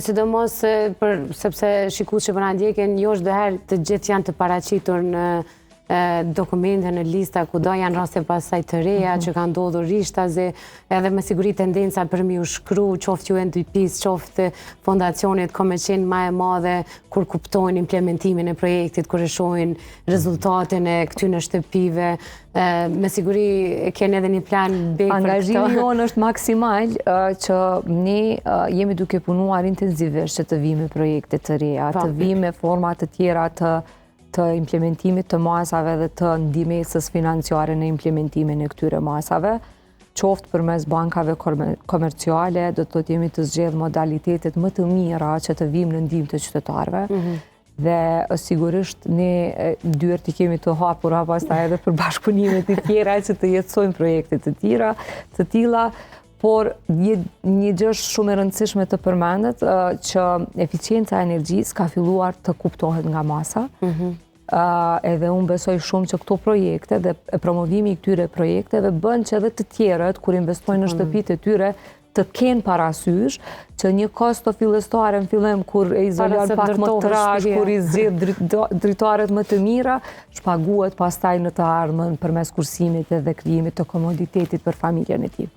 Sidomos sepse shikues që po na ndjekin, jo çdo herë të gjithë janë të paraqitur në dokumente, në lista, kudo janë raste pasaj të reja që kanë ndodhur rishtazi, edhe me siguri tendenca për mi u shkru, qoftë UNDP-s, qoftë fondacionit komercin ma e madhe, kur kuptojnë implementimin e projektit, kur e shohin rezultatin e këtyre shtëpive. Me siguri keni edhe një plan B për këto. Angazhimi jonë është maksimal që ne jemi duke punuar intensivisht që të vime projekte të reja, të vime format të tjera të implementimit të masave dhe të ndihmesës financiare në implementimin e këtyre masave, qoftë përmes bankave komerciale, do të jemi të zgjedhë modalitetet më të mira që të vim në ndihmë të qytetarëve. Dhe sigurisht ne dyert i kemi të hapura pastaj edhe për bashkëpunimet të tjera që të jetësojmë projekte të tilla, por një gjë shumë e rëndësishme të përmendet që eficienca e energjisë ka filluar të kuptohet nga masa. Edhe unë besoj shumë që këto projekte dhe promovimi i këtyre projekteve bën që edhe të tjerët, kur investojnë në shtëpitë e tyre, të kenë parasysh që një kosto fillestare në fillim kur e izolon pak më trash, kur i zgjedh dritaret më të mira, shpaguhet pastaj në të ardhmen përmes kursimit edhe krijimit të komoditetit për familjen e tij.